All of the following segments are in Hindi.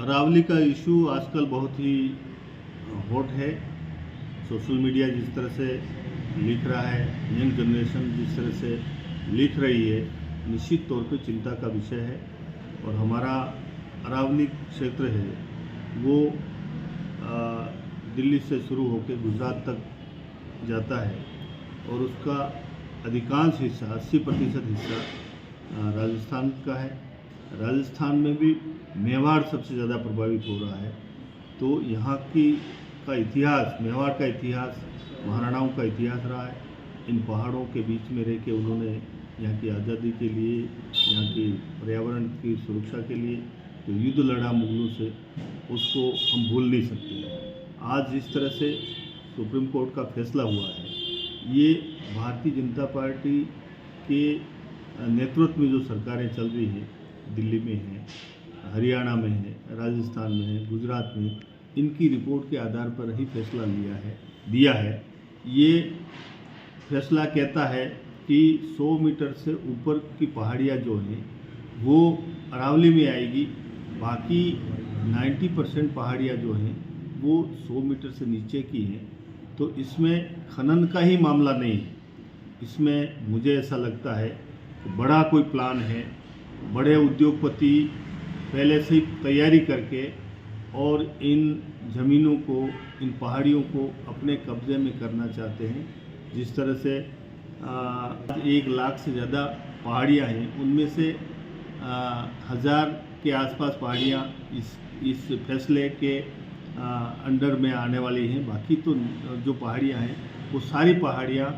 अरावली का इशू आजकल बहुत ही हॉट है। सोशल मीडिया जिस तरह से लिख रहा है, यंग जनरेशन जिस तरह से लिख रही है, निश्चित तौर पे चिंता का विषय है। और हमारा अरावली क्षेत्र है वो दिल्ली से शुरू होकर गुजरात तक जाता है और उसका अधिकांश हिस्सा 80% हिस्सा राजस्थान का है। राजस्थान में भी मेवाड़ सबसे ज़्यादा प्रभावित हो रहा है। तो यहाँ का इतिहास, मेवाड़ का इतिहास महाराणाओं का इतिहास रहा है। इन पहाड़ों के बीच में रह के उन्होंने यहाँ की आज़ादी के लिए, यहाँ की पर्यावरण की सुरक्षा के लिए जो युद्ध लड़ा मुगलों से, उसको हम भूल नहीं सकते। आज जिस तरह से सुप्रीम कोर्ट का फैसला हुआ है, ये भारतीय जनता पार्टी के नेतृत्व में जो सरकारें चल रही हैं, दिल्ली में है, हरियाणा में है, राजस्थान में है, गुजरात में, इनकी रिपोर्ट के आधार पर ही फैसला दिया है। ये फैसला कहता है कि 100 मीटर से ऊपर की पहाड़ियाँ जो हैं वो अरावली में आएगी, बाकी 90% पहाड़ियाँ जो हैं वो 100 मीटर से नीचे की हैं। तो इसमें खनन का ही मामला नहीं है। इसमें मुझे ऐसा लगता है कि बड़ा कोई प्लान है, बड़े उद्योगपति पहले से ही तैयारी करके और इन ज़मीनों को, इन पहाड़ियों को अपने कब्ज़े में करना चाहते हैं। जिस तरह से 1 लाख से ज़्यादा पहाड़ियाँ हैं, उनमें से 1000 के आसपास पहाड़ियाँ इस फैसले के अंडर में आने वाली हैं। बाकी तो जो पहाड़ियाँ हैं वो सारी पहाड़ियाँ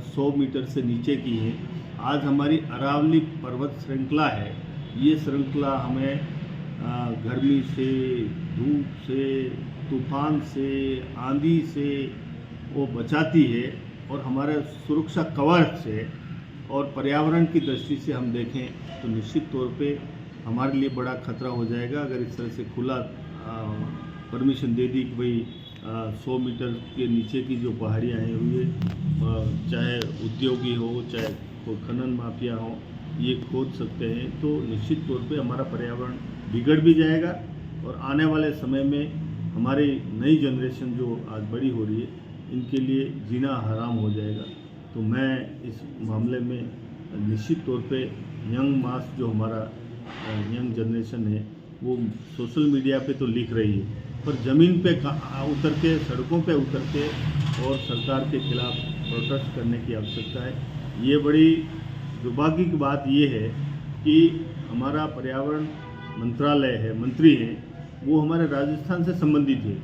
100 मीटर से नीचे की हैं। आज हमारी अरावली पर्वत श्रृंखला है, ये श्रृंखला हमें गर्मी से, धूप से, तूफान से, आंधी से वो बचाती है और हमारे सुरक्षा कवच से। और पर्यावरण की दृष्टि से हम देखें तो निश्चित तौर पे हमारे लिए बड़ा खतरा हो जाएगा अगर इस तरह से खुला परमिशन दे दी कि भाई 100 मीटर के नीचे की जो पहाड़ियाँ हैं ये चाहे उद्योगी हो, चाहे कोई खनन माफिया हो, ये खोद सकते हैं। तो निश्चित तौर पे हमारा पर्यावरण बिगड़ भी जाएगा और आने वाले समय में हमारी नई जनरेशन जो आज बड़ी हो रही है, इनके लिए जीना हराम हो जाएगा। तो मैं इस मामले में निश्चित तौर पे यंग मास जो हमारा यंग जनरेशन है वो सोशल मीडिया पे तो लिख रही है, पर ज़मीन पे उतर के, सड़कों पे उतर के और सरकार के खिलाफ प्रोटेस्ट करने की आवश्यकता है। ये बड़ी दुर्भाग्य की बात ये है कि हमारा पर्यावरण मंत्रालय है, मंत्री हैं, वो हमारे राजस्थान से संबंधित है।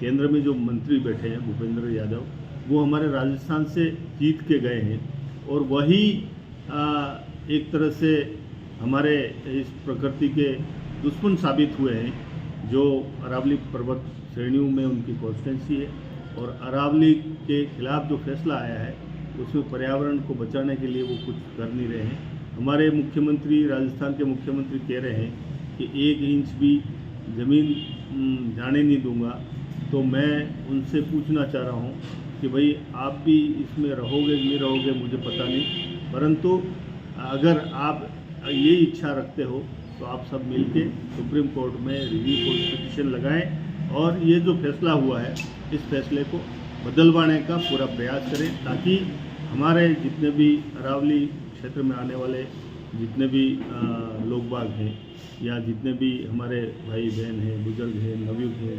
केंद्र में जो मंत्री बैठे हैं भूपेंद्र यादव, वो हमारे राजस्थान से जीत के गए हैं और वही एक तरह से हमारे इस प्रकृति के दुश्मन साबित हुए हैं। जो अरावली पर्वत श्रेणियों में उनकी कॉन्स्टिट्यूंसी है और अरावली के खिलाफ जो फैसला आया है उसमें पर्यावरण को बचाने के लिए वो कुछ कर नहीं रहे हैं। हमारे मुख्यमंत्री, राजस्थान के मुख्यमंत्री कह रहे हैं कि 1 इंच भी ज़मीन जाने नहीं दूंगा। तो मैं उनसे पूछना चाह रहा हूँ कि भाई आप भी इसमें रहोगे नहीं रहोगे मुझे पता नहीं, परंतु अगर आप ये इच्छा रखते हो तो आप सब मिलके सुप्रीम कोर्ट में रिव्यू पिटीशन लगाएं और ये जो फैसला हुआ है इस फैसले को बदलवाने का पूरा प्रयास करें, ताकि हमारे जितने भी अरावली क्षेत्र में आने वाले जितने भी लोग बाग हैं या जितने भी हमारे भाई बहन हैं, बुजुर्ग हैं, नवयुग हैं,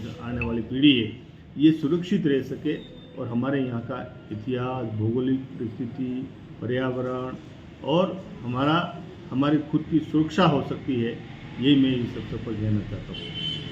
जो आने वाली पीढ़ी है, ये सुरक्षित रह सके और हमारे यहाँ का इतिहास, भौगोलिक परिस्थिति, पर्यावरण और हमारी खुद की सुरक्षा हो सकती है। यही मैं इस अवसर पर कहना चाहता हूँ।